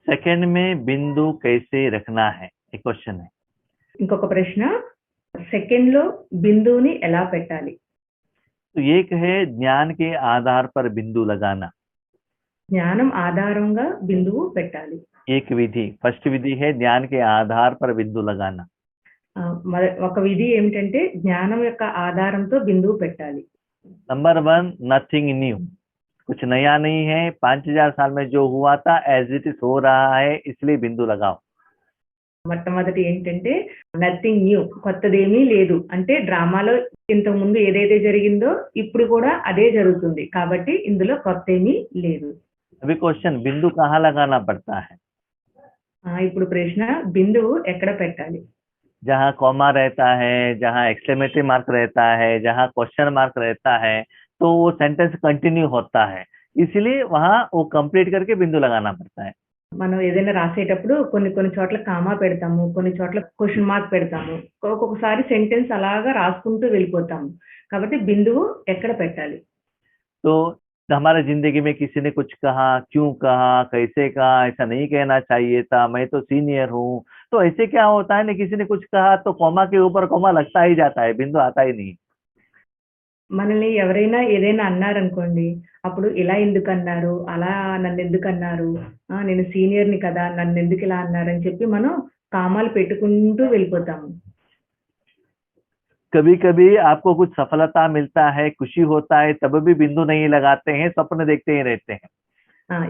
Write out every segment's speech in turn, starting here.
Second में बिंदु कैसे रखना है, एक क्वेश्चन है। ఇంకొక ప్రశ్న, సెకండ్ లో బిందువుని ఎలా పెట్టాలి? तो एक है ज्ञान के आधार पर बिंदु लगाना, జ్ఞానం ఆధారంగా బిందువు పెట్టాలి. एक विधि, फर्स्ट विधि है ज्ञान के आधार पर बिंदु लगाना। ఒక విధి ఏమిటంటే జ్ఞానం యొక్క ఆధారంతో బిందువు పెట్టాలి. नंबर 1, नथिंग न्यू, कुछ नया नहीं है, 5000 साल में जो हुआ था एज इट इज हो रहा है, इसलिए बिंदु लगाओ। మొట్టమొదటి ఏంటంటే నథింగ్ న్యూ, కొత్తదేమీ లేదు. అంటే డ్రామాలో ఇంతకు ముందు ఏదైతే జరిగిందో ఇప్పుడు కూడా అదే జరుగుతుంది, కాబట్టి ఇందులో కొత్త ఏమీ లేదు. अभी क्वेश्चन, बिंदु कहाँ लगाना पड़ता है? ఇప్పుడు ప్రశ్న, బిందువు ఎక్కడ పెట్టాలి? जहाँ कॉमा रहता है, जहाँ एक्सक्लेमेटरी मार्क रहता है, जहाँ क्वेश्चन मार्क रहता है, तो वो सेंटेंस कंटिन्यू होता है, इसलिए वहां वो कंप्लीट करके बिंदु लगाना पड़ता है। మనం ఏదైనా రాసేటప్పుడు కొన్ని చోట్ల కామా పెడతాము, కొన్ని చోట్ల క్వశ్చన్ మార్క్ పెడతాము, ఒక్కొక్కసారి సెంటెన్స్ అలాగా రాసుకుంటూ వెళ్ళిపోతాము, కాబట్టి బిందువు ఎక్కడ పెట్టాలి? तो हमारे जिंदगी में किसी ने कुछ कहा, क्यों कहा, कैसे कहा, ऐसा नहीं कहना चाहिए था, मैं तो सीनियर हूँ, तो ऐसे क्या होता है ना, किसी ने कुछ कहा तो कॉमा के ऊपर कॉमा लगता ही जाता है, बिंदु आता ही नहीं। మనల్ని ఎవరైనా ఏదైనా అన్నారనుకోండి, అప్పుడు ఇలా ఎందుకు అన్నారు, అలా నన్ను ఎందుకు అన్నారు, నేను సీనియర్ని కదా నన్ను ఎందుకు ఇలా అన్నారని చెప్పి మనం కామాలు పెట్టుకుంటూ వెళ్ళిపోతాము. कभी कभी आपको कुछ सफलता मिलता है, खुशी होता है, तब भी बिंदु नहीं लगाते हैं, सपने देखते ही रहते हैं।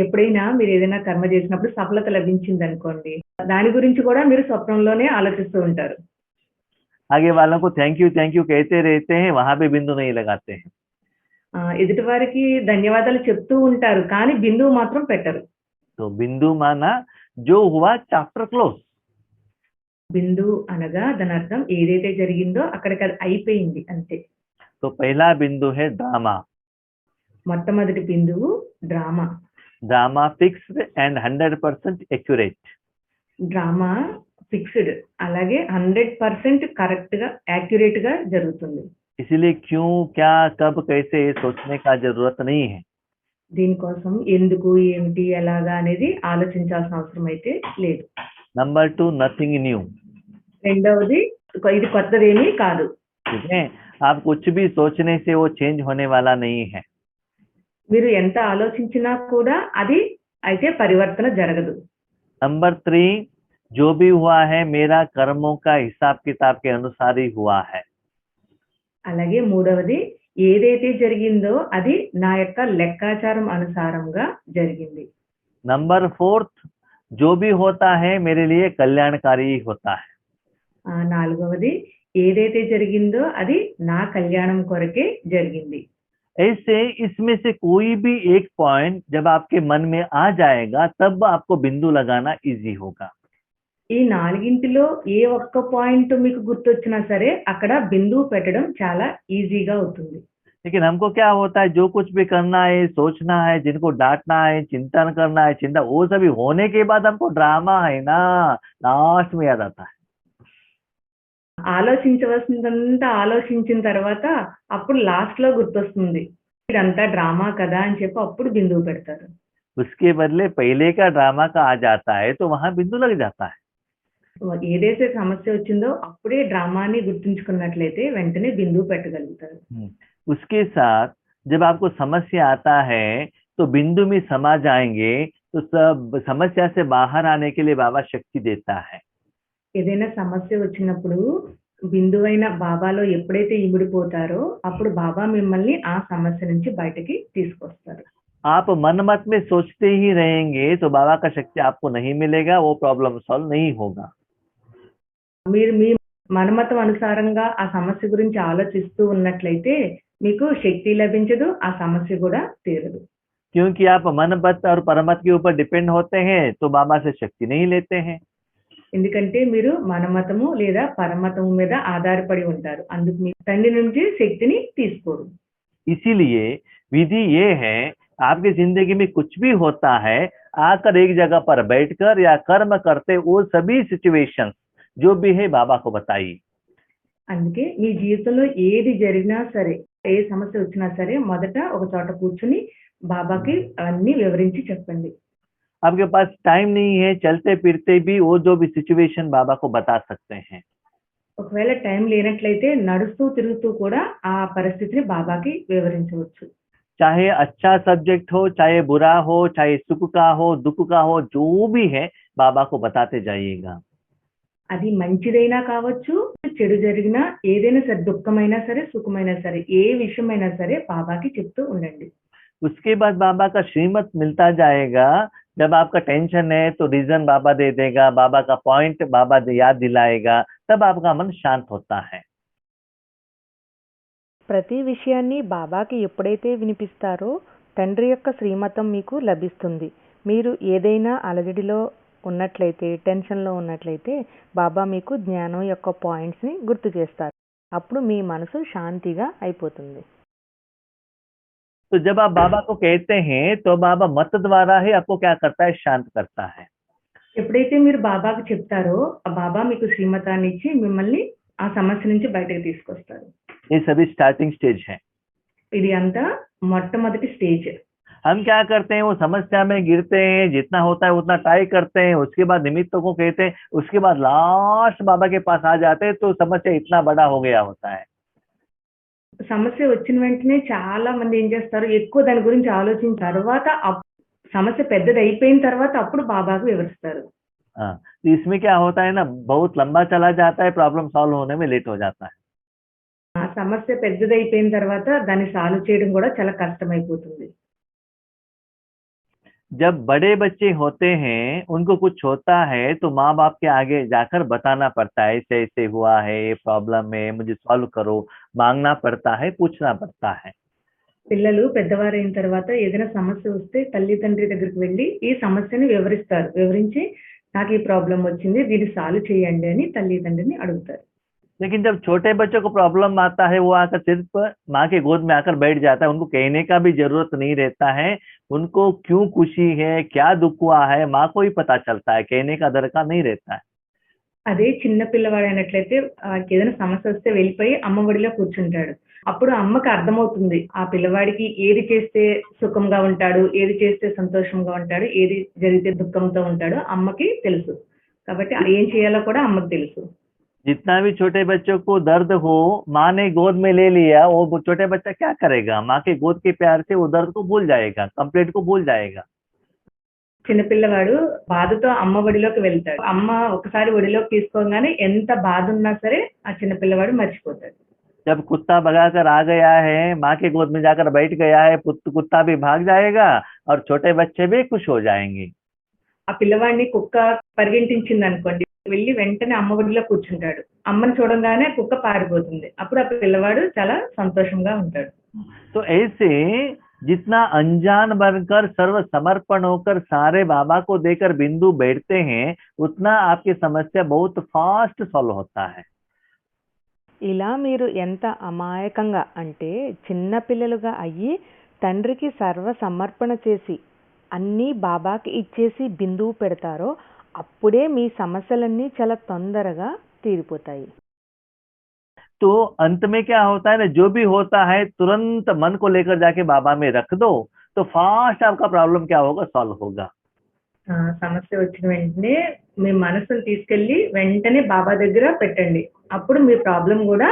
ఎప్పుడైనా మీరు ఏదైనా కర్మ చేసినప్పుడు సఫలత లభించింది అనుకోండి, దాని గురించి కూడా మీరు స్వప్నంలోనే ఆలోచిస్తూ ఉంటారు. आगे वालों को थैंक यू कहते रहते हैं, वहां भी बिंदु नहीं लगाते हैं। ఎదుటి వారికి ధన్యవాదాలు చెప్తూ ఉంటారు, కానీ బిందువు మాత్రం పెట్టరు. तो बिंदु माना जो हुआ చాప్టర్ క్లోజ్. బిందువు అనగా దాని అర్థం ఏదైతే జరిగిందో అక్కడికి అది అయిపోయింది అంతే. तो पहला बिंदु है ड्रामा। మొట్టమొదటి బిందువు drama. Drama fixed and 100% accurate. Drama fixed, అలాగే 100% కరెక్ట్ గా యాక్యురేట్ గా జరుగుతుంది. इसलिए क्यों, क्या, कब, कैसे सोचने का जरूरत नहीं है। దీనికోసం ఎందుకు, ఏమిటి, ఎలాగా అనేది ఆలోచించాల్సిన అవసరం అయితే లేదు. Number 2, nothing new. రెండవది, ఇది కొత్తదేమీ కాదు. ठीक है, आप कुछ भी सोचने से वो चेंज होने वाला नहीं है। మీరు ఎంత ఆలోచించినా కూడా అది అయితే పరివర్తన జరగదు. नंबर 3, जो भी हुआ है मेरा कर्मों का हिसाब किताब के अनुसार ही हुआ है। అలాగే మూడవది, ఏదైతే జరిగిందో అది నా యొక్క లెక్కాచారం అనుసారంగా జరిగింది. नंबर 4, जो भी होता है मेरे लिए कल्याणकारी होता है। నాలుగవది, ఏదైతే జరిగిందో అది నా కళ్యాణం కొరకే జరిగింది. ऐसे इसमें से कोई भी एक पॉइंट जब आपके मन में आ जाएगा तब आपको बिंदु लगाना इजी होगा। ఈ నాలుగింటిలో ఏ ఒక్క పాయింట్ మీకు గుర్తొచ్చినా సరే అక్కడ బిందువు పెట్టడం చాలా ఈజీగా అవుతుంది. लेकिन हमको क्या होता है, जो कुछ भी करना है, सोचना है, जिनको डांटना है, चिंतन करना है, चिंता, वो सभी होने के बाद हमको ड्रामा है ना लास्ट में याद आता है। ఆలోచించవలసిందంతా ఆలోచించిన తర్వాత అప్పుడు లాస్ట్ లో గుర్తొస్తుంది, ఇదంతా డ్రామా కదా అని చెప్పి అప్పుడు బిందువు పెడతారు. उसके बदले पहले का ड्रामा का आ जाता है तो वहां बिंदु लग जाता है। ఏదైతే సమస్య వచ్చిందో అప్పుడే డ్రామాని గుర్తుంచుకున్నట్లయితే వెంటనే బిందువు పెట్టగలుగుతారు. उसके साथ जब आपको समस्या आता है तो बिंदु में समा जाएंगे तो सब समस्या से बाहर आने के लिए बाबा शक्ति देता है। ఏదైనా సమస్య వచ్చినప్పుడు బిందువైన బాబాలో ఎప్పుడైతే ఇమిడిపోతారో అప్పుడు బాబా మిమ్మల్ని ఆ సమస్య నుంచి బయటకి తీసుకొస్తారు. आप मन मत में सोचते ही रहेंगे तो बाबा का शक्ति आपको नहीं मिलेगा, वो प्रॉब्लम सॉल्व नहीं होगा। మీరు మీ మనమతం అనుసారంగా ఆ సమస్య గురించి ఆలోచిస్తూ ఉన్నట్లయితే మీకు శక్తి లభించదు, ఆ సమస్య కూడా తీరదు. क्योंकि आप मन मत और परमत के ऊपर डिपेंड होते हैं तो बाबा से शक्ति नहीं लेते हैं। ఎందుకంటే మీరు మనమతము లేదా పరమతము మీద ఆధారపడి ఉంటారు, అందుకు మీ తండ్రి నుంచి శక్తిని తీసుకోరు. इसीलिए विधि ये है, आपकी जिंदगी में कुछ भी होता है आकर एक जगह पर बैठकर या कर्म करते वो सभी सिचुएशंस जो भी है बाबा को बताइए। అందుకే మీ జీవితంలో ఏది జరిగినా సరే, ఏ సమస్య వచ్చినా సరే మొదట ఒక చోట కూర్చుని బాబాకి అన్ని వివరించి చెప్పండి. आपके पास टाइम नहीं है, चलते फिरते भी वो जो भी सिचुएशन बाबा को बता सकते हैं। ఒకవేళ టైం లేనట్లయితే నడుస్తూ తిరుగుతూ కూడా ఆ పరిస్థితిని బాబాకి వివరించవచ్చు. चाहे अच्छा सब्जेक्ट हो, चाहे बुरा हो, चाहे सुख का हो, दुख का हो, जो भी है बाबा को बताते जाइएगा। అది మంచిదైనా కావచ్చు, చెడు జరిగినా ఏదైనా సరే, దుఃఖమైనా సరే, సుఖమైనా సరే, ఏ విషయమైనా సరే బాబాకి చెప్తూ ఉండండి. उसके बाद बाबा का श्रीमत मिलता जाएगा। जब आपका टेंशन है तो रीजन बाबा दे देगा, बाबा का पॉइंट बाबा याद दिलाएगा, तब आपका मन शांत होता है। ప్రతి విషయాన్ని బాబాకి ఎప్పుడైతే వినిపిస్తారో తండ్రి యొక్క శ్రీమతం మీకు లభిస్తుంది. మీరు ఏదైనా అలజడిలో ఉన్నట్లయితే, టెన్షన్లో ఉన్నట్లయితే బాబా మీకు జ్ఞానం యొక్క పాయింట్స్ని గుర్తు చేస్తారు. అప్పుడు మీ మనసు శాంతిగా అయిపోతుంది. तो जब आप बाबा को कहते हैं तो बाबा मत द्वारा ही आपको क्या करता है, शांत करता है। ఎప్పుడైతే మీరు బాబాకి చెప్తారో ఆ బాబా మీకు శ్రీమతాన్ని ఇచ్చి మిమ్మల్ని ఆ సమస్య నుంచి బయటకు తీసుకొస్తారు. ये सभी स्टार्टिंग स्टेज है। ఇది అంతా మొట్టమొదటి స్టేజ్. हम क्या करते हैं, वो समस्या में गिरते हैं, जितना होता है उतना ट्राई करते हैं, उसके बाद निमित्तों को कहते हैं, उसके बाद लास्ट बाबा के पास आ जाते हैं तो समस्या इतना बड़ा हो गया होता है। సమస్య వచ్చిన వెంటనే చాలా మంది ఏం చేస్తారు, ఎక్కువ దాని గురించి ఆలోచించిన తర్వాత సమస్య పెద్దది అయిపోయిన తర్వాత అప్పుడు బాబాకు వివరిస్తారు. हाँ, तो इसमें क्या होता है ना, बहुत लंबा चला जाता है, प्रॉब्लम सॉल्व होने में लेट हो जाता है। ఆ సమస్య పెద్దది అయిపోయిన తర్వాత దాన్ని సాల్వ్ చేయడం కూడా చాలా కష్టమైపోతుంది. जब बड़े बच्चे होते हैं, उनको कुछ होता है तो माँ बाप के आगे जाकर बताना पड़ता है, ऐसे ऐसे हुआ है, ये प्रॉब्लम है, मुझे सॉल्व करो, मांगना पड़ता है, पूछना पड़ता है। పిల్లలు పెద్దవారైన తర్వాత ఏదైనా సమస్య వస్తే తల్లిదండ్రి దగ్గరికి వెళ్ళి ఈ సమస్యని వివరిస్తారు. వివరించి నాకు ఈ ప్రాబ్లం వచ్చింది, దీన్ని సాల్వ్ చేయండి అని తల్లిదండ్రిని అడుగుతారు. लेकिन जब छोटे बच्चों को प्रॉब्लम आता है, वो आकर सिर्फ माँ के गोद में आकर बैठ जाता है, उनको कहने का भी जरूरत नहीं रहता है, उनको क्यों खुशी है, क्या दुख हुआ है, माँ को ही पता चलता है, कहने का दरकार नहीं रहता है। అదే చిన్న పిల్లవాడు అయినట్లయితే ఏదైనా సమస్య వస్తే వెళ్ళిపోయి అమ్మ ఒడిలో కూర్చుంటాడు. అప్పుడు అమ్మకి అర్థమవుతుంది ఆ పిల్లవాడికి ఏది చేస్తే సుఖంగా ఉంటాడు, ఏది చేస్తే సంతోషంగా ఉంటాడు, ఏది జరిగితే దుఃఖంతో ఉంటాడో అమ్మకి తెలుసు. కాబట్టి ఏం చేయాలో కూడా అమ్మకి తెలుసు. जितना भी छोटे बच्चों को दर्द हो, माँ ने गोद में ले लिया, वो छोटे बच्चा क्या करेगा, माँ के गोद के प्यार से वो दर्द को भूल जाएगा, कंप्लेंट को भूल जाएगा। చిన్నపిల్లవాడు బాధతో అమ్మ ఒడిలోకి వెళ్తాడు. అమ్మ ఒకసారి ఒడిలోకి తీసుకోగానే ఎంత బాధ ఉన్నా సరే ఆ చిన్నపిల్లవాడు మర్చిపోతాడు. जब कुत्ता भगाकर आ गया है, माँ के गोद में जाकर बैठ गया है, कुत्ता भी भाग जाएगा और छोटे बच्चे भी खुश हो जाएंगे। ఆ పిల్లవాడిని కుక్క పరిగెంటించింది అనుకోండి, వెళ్ళి వెంటనే అమ్మ ఒడిలో కూర్చుంటాడు. అమ్మని చూడంగానే కుక్క పారిపోతుంది. అప్పుడు ఆ పిల్లవాడు చాలా సంతోషంగా ఉంటాడు. तो ऐसे जितना अनजान बनकर सर्व समर्पण होकर सारे बाबा को देकर बिंदु बैठते हैं, उतना आपकी समस्या बहुत फास्ट सॉल्व होता है। ఇలా మీరు ఎంత అమాయకంగా అంటే చిన్న పిల్లలుగా అయ్యి తండ్రికి సర్వ సమర్పణ చేసి అన్నీ బాబాకి ఇచ్చేసి బిందువు పెడతారో అప్పుడే మీ సమస్యలన్నీ చాలా తొందరగా తీరిపోతాయి. तो अंत में क्या होता है ना, जो भी होता है तुरंत मन को लेकर जाके बाबा में रख दो, तो फास्ट आपका प्रॉब्लम क्या होगा, सॉल्व होगा। సమస్య వచ్చిన వెంటనే మీ మనసును తీసుకెళ్లి వెంటనే బాబా దగ్గర పెట్టండి. అప్పుడు మీ ప్రాబ్లం కూడా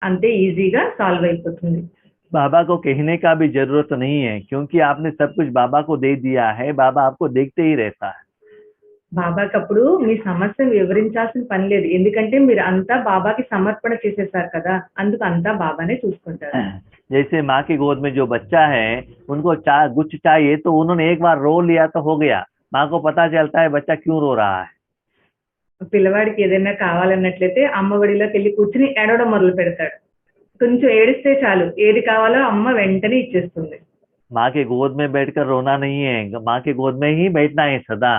అంతే ఈజీగా సాల్వ్ అయిపోతుంది. बाबा को कहने का भी जरूरत नहीं है, क्योंकि आपने सब कुछ बाबा को दे दिया है, बाबा आपको देखते ही रहता है। బాబాకి అప్పుడు మీ సమస్యను వివరించాల్సిన పని లేదు, ఎందుకంటే మీరు అంతా బాబాకి సమర్పణ చేసేసారు కదా, అందుకు అంతా బాబానే చూసుకుంటారు. जैसे माँ की गोद में जो बच्चा है, उनको कुछ चाहिए तो उन्होंने एक बार रो लिया तो हो गया, माँ को पता चलता है बच्चा क्यों रो रहा है। పిల్లవాడికి ఏదైనా కావాలన్నట్లయితే అమ్మ ఒడిలోకి వెళ్ళి కూర్చుని ఏడవడం మొదలు పెడతాడు. కొంచెం ఏడిస్తే చాలు, ఏది కావాలో అమ్మ వెంటనే ఇచ్చేస్తుంది. माँ के गोद में बैठकर रोना नहीं है, माँ के गोद में ही बैठना है, सदा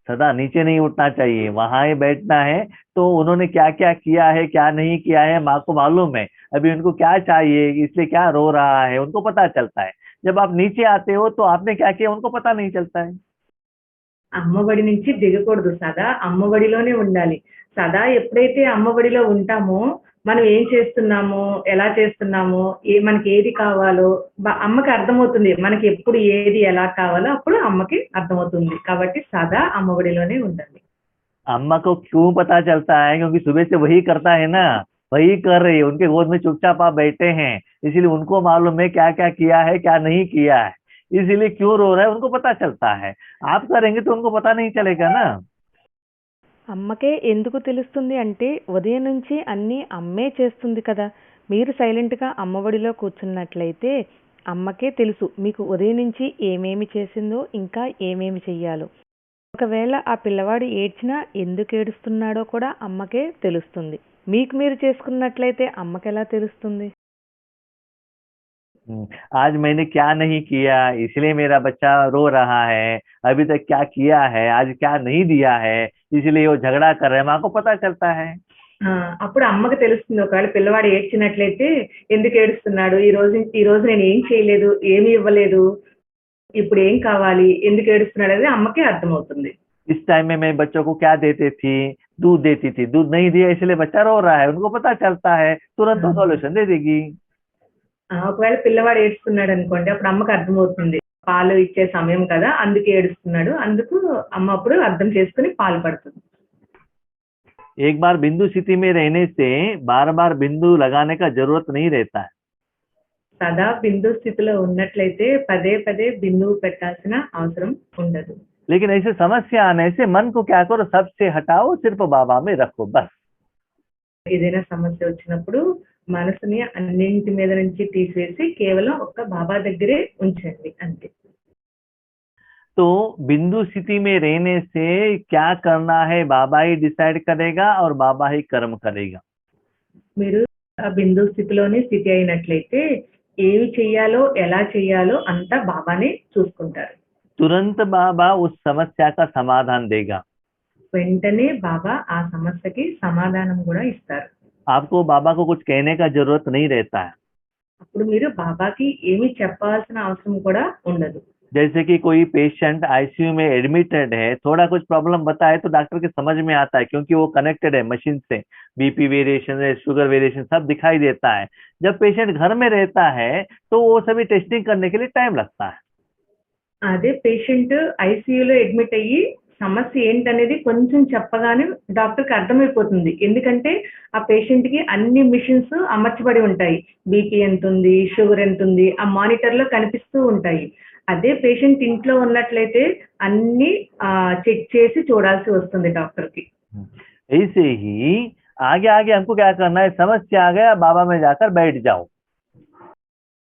सदा नीचे नहीं उठना चाहिए, वहां ही बैठना है। तो उन्होंने क्या क्या किया है, क्या नहीं किया है, माँ को मालूम है अभी उनको क्या चाहिए, इसलिए क्या रो रहा है, उनको पता चलता है। जब आप नीचे आते हो तो आपने क्या किया उनको पता नहीं चलता है। అమ్మఒడి నుంచి దిగకూడదు. సదా అమ్మఒడిలోనే ఉండాలి. సదా ఎప్పుడైతే అమ్మఒడిలో ఉంటామో, మనం ఏం చేస్తున్నామో, ఎలా చేస్తున్నామో, మనకి ఏది కావాలో అమ్మకి అర్థమవుతుంది. మనకి ఎప్పుడు ఏది ఎలా కావాలో అప్పుడు అమ్మకి అర్థమవుతుంది. కాబట్టి సదా అమ్మఒడిలోనే ఉండాలి. अम्मा को क्यों पता चलता है? क्योंकि सुबह से वही करता है ना, वही कर रही है, उनके गोद में चुपचाप आप बैठे हैं, इसीलिए उनको मालूम है क्या क्या किया है क्या नहीं किया है, इसीलिए क्यों रो रहा है उनको पता चलता है। आप करेंगे तो उनको पता नहीं चलेगा ना। అమ్మకే ఎందుకు తెలుస్తుంది అంటే ఉదయం నుంచి అన్నీ అమ్మే చేస్తుంది కదా. మీరు సైలెంట్గా అమ్మఒడిలో కూర్చున్నట్లయితే అమ్మకే తెలుసు మీకు ఉదయం నుంచి ఏమేమి చేసిందో ఇంకా ఏమేమి చెయ్యాలో. ఒకవేళ ఆ పిల్లవాడు ఏడ్చినా ఎందుకు ఏడుస్తున్నాడో కూడా అమ్మకే తెలుస్తుంది. మీకు మీరు చేసుకున్నట్లయితే అమ్మకెలా తెలుస్తుంది? आज मैंने क्या नहीं किया इसलिए मेरा बच्चा रो रहा है, अभी तक क्या किया है, आज क्या नहीं दिया है इसलिए वो झगड़ा कर रहे हैं, माँ को पता चलता है। అప్పుడు అమ్మకి తెలుస్తుంది. ఒకవేళ పిల్లవాడు ఏడ్చినట్లయితే ఎందుకు ఏడుస్తున్నాడు, ఈ రోజు నేను ఏం చేయలేదు, ఏమి ఇవ్వలేదు, ఇప్పుడు ఏం కావాలి, ఎందుకు ఏడుస్తున్నాడు అనేది అమ్మకే అర్థమవుతుంది. इस टाइम में मैं बच्चों को क्या देती थी, दूध देती थी, दूध नहीं दिया इसलिए बच्चा रो रहा है, उनको पता चलता है, तुरंत वो सॉल्यूशन दे देगी। ఒకవేళ పిల్లవాడు ఏడుస్తున్నాడు అనుకోండి, అప్పుడు అమ్మకి అర్థమవుతుంది పాలు ఇచ్చే సమయం కదా అందుకే ఏడుస్తున్నాడు, అందుకు అమ్మ అప్పుడు అర్థం చేసుకుని పాలు పడుతుంది. एक बार बिंदु स्थिति में रहने से बार बार बिंदु लगाने का जरूरत नहीं रहता है। సదా బిందు స్థితిలో ఉన్నట్లయితే పదే పదే బిందువు పెట్టాల్సిన అవసరం ఉండదు. लेकिन ऐसे समस्या आने से मन को क्या करो, सबसे हटाओ, सिर्फ बाबा में रखो बस। ఏదైనా సమస్య వచ్చినప్పుడు మనసుని అన్నింటి మీద నుంచి తీసివేసి కేవలం ఒక్క బాబా దగ్గరే ఉంచండి అంతే. तो बिंदु स्थिति में रहने से क्या करना है बाबा ही डिसाइड करेगा और बाबा ही कर्म करेगा। మీరు ఆ బిందు స్థితిలోనే స్థితి అయినట్లయితే ఏమి చెయ్యాలో ఎలా చెయ్యాలో అంతా బాబానే చూసుకుంటారు. तुरंत बाबा उस समस्या का समाधान देगा। వెంటనే బాబా ఆ సమస్యకి సమాధానం కూడా ఇస్తారు. आपको बाबा को कुछ कहने का जरूरत नहीं रहता है। అప్పుడు మీరు బాబాకి ఏమి చెప్పాల్సిన అవసరం కూడా ఉండదు. जैसे कि कोई पेशेंट आईसीयू में एडमिटेड है, थोड़ा कुछ प्रॉब्लम बताए तो डॉक्टर के समझ में आता है, क्योंकि वो कनेक्टेड है मशीन से, बीपी वेरिएशन शुगर वेरिएशन सब दिखाई देता है। जब पेशेंट घर में रहता है तो वो सभी टेस्टिंग करने के लिए टाइम लगता है। అదే పేషెంట్ ఐసీయూలో అడ్మిట్ అయ్యి సమస్య ఏంటనేది కొంచెం చెప్పగానే డాక్టర్కి అర్థమైపోతుంది. ఎందుకంటే ఆ పేషెంట్ కి అన్ని మిషన్స్ అమర్చబడి ఉంటాయి. బీపీ ఎంత ఉంది, షుగర్ ఎంత ఉంది, ఆ మానిటర్ లో కనిపిస్తూ ఉంటాయి. అదే పేషెంట్ ఇంట్లో ఉన్నట్లయితే అన్ని చెక్ చేసి చూడాల్సి వస్తుంది డాక్టర్ కి. ऐसे ही आगे आगे हमको क्या करना है, समस्या आ गया बाबा में जाकर बैठ जाओ।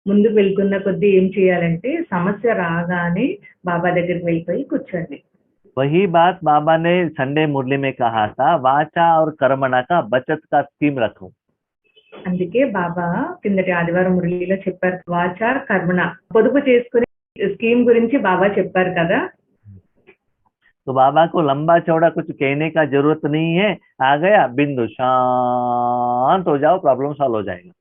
ముందుకు వెళ్తున్న కొద్దీ ఏం చేయాలంటే సమస్య రాగానే బాబా దగ్గరికి వెళ్ళిపోయి కూర్చోండి. वही बात बाबा ने संडे मुरली में कहा था, वाचा और कर्मणा का बचत का स्कीम रखो। అందుకే బాబా కిందటి ఆదివారం మురళిలో చెప్పారు, వాచా కర్మణ పొదుపు చేసుకునే స్కీమ్ గురించి బాబా చెప్పారు కదా. तो बाबा को लंबा चौड़ा कुछ कहने का जरूरत नहीं है, आ गया बिंदु शांत हो जाओ, प्रॉब्लम सॉल्व हो जाएगा।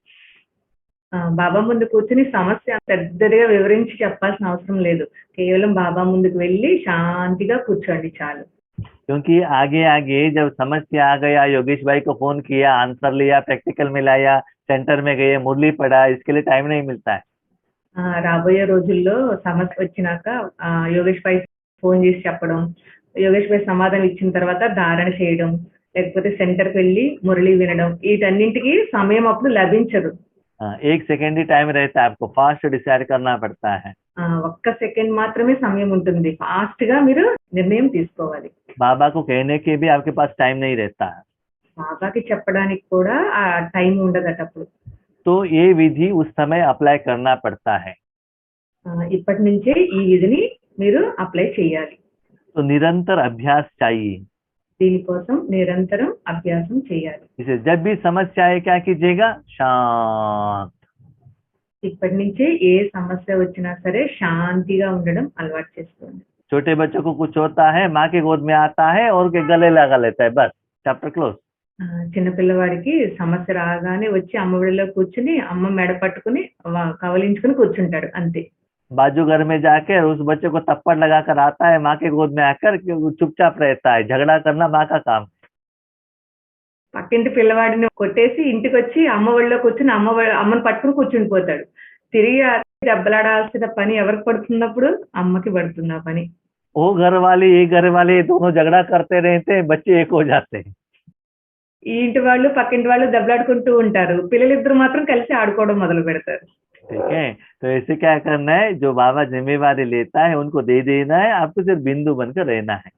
బాబా ముందు కూర్చుని సమస్య పెద్దదిగా వివరించి చెప్పాల్సిన అవసరం లేదు. కేవలం బాబా ముందుకు వెళ్ళి శాంతిగా కూర్చోండి చాలు. क्योंकि आगे आगे जब समस्या आ गया, योगेश भाई को फोन किया, आंसर लिया, प्रैक्टिकल में लाया, सेंटर में गए, मुरली पढ़ा, इसके लिए टाइम नहीं मिलता है। రాబోయే రోజుల్లో సమస్య వచ్చినాక యోగేష్ భాయ్ ఫోన్ చేసి చెప్పడం, యోగేష్ భాయ్ సమాధానం ఇచ్చిన తర్వాత ధారణ చేయడం, లేకపోతే సెంటర్కి వెళ్ళి మురళి వినడం, వీటన్నింటికి సమయం అప్పుడు లభించదు. एक सेकेंड ही टाइम रहता है, आपको फास्ट डिसाइड करना पड़ता है। ఒక్క సెకండ్ మాత్రమే సమయం ఉంటుంది, ఫాస్ట్ గా మీరు నిర్ణయం తీసుకోవాలి. बाबा को कहने के भी आपके पास टाइम नहीं रहता है। బాబాకి చెప్పడానికి కూడా ఆ టైం ఉండదట అప్పుడు. तो ये विधि उस समय अप्लाई करना पड़ता है। ఇప్పటి నుంచే ఈ విధిని మీరు అప్లై చేయాలి. तो निरंतर अभ्यास चाहिए। దీనికోసం నిరంతరం అభ్యాసం చేయాలి. इसे जब भी समस्या आए क्या कीजिएगा, शांत। ఇప్పటి నుంచే ఏ సమస్య వచ్చినా సరే శాంతిగా ఉండడం అలవాటు చేసుకోండి. छोटे बच्चों को कुछ होता है, माँ के गोद में आता है और के गले लगा लेता है, बस चैप्टर क्लोज। చిన్నపిల్లవాడికి సమస్య రాగానే వచ్చి అమ్మ ఒడిలో కూర్చుని అమ్మ మెడ పట్టుకుని కవలించుకుని కూర్చుంటాడు అంతే. बाजू घर में जाकर उस बच्चे को थप्पड़ लगाकर आता है माँ के गोद में आकर कि वो चुपचाप रहता है। झगड़ा करना माँ का काम। పక్కింటి పిల్లవాడిని కొట్టేసి ఇంటికి వచ్చి అమ్మ ఒళ్ళో కూర్చుని అమ్మని పట్టుకుని కూర్చుండిపోతాడు. తిరిగి దెబ్బలాడాల్సిన పని ఎవరికి పడుతున్నప్పుడు అమ్మకి పడుతుంది ఆ పని. वो घर वाले ये घर वाले दोनों झगड़ा करते रहते हैं, बच्चे एक हो जाते हैं। ఈ ఇంటి వాళ్ళు పక్కింటి వాళ్ళు దెబ్బలాడుకుంటూ ఉంటారు. పిల్లలిద్దరు మాత్రం కలిసి ఆడుకోవడం మొదలు పెడతారు. ठीक है, तो ऐसे क्या करना है, जो बाबा जिम्मेवारी लेता है उनको दे देना है, आपको सिर्फ बिंदु बनकर रहना है।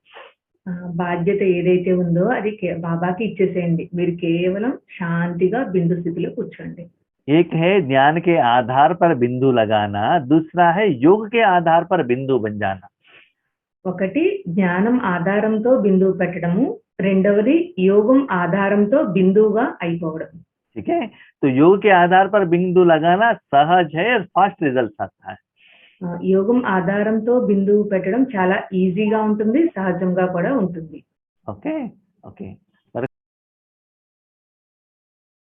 బాధ్యత ఏదైతే ఉందో అది బాబాకి ఇచ్చేసేయండి. మీరు కేవలం శాంతిగా బిందు స్థితిలో కూర్చోండి. एक है ज्ञान के आधार पर बिंदु लगाना, दूसरा है योग के आधार पर बिंदु बन जाना। ఒకటి జ్ఞానం ఆధారంతో బిందువు పెట్టడము, రెండవది యోగం ఆధారంతో బిందువుగా అయిపోవడం. ठीक है, तो योग के आधार पर बिंदु लगाना सहज है और फास्ट रिजल्ट आता है। యోగం ఆధారంతో బిందువు పెట్టడం చాలా ఈజీగా ఉంటుంది, సహజంగా కూడా ఉంటుంది. Okay okay.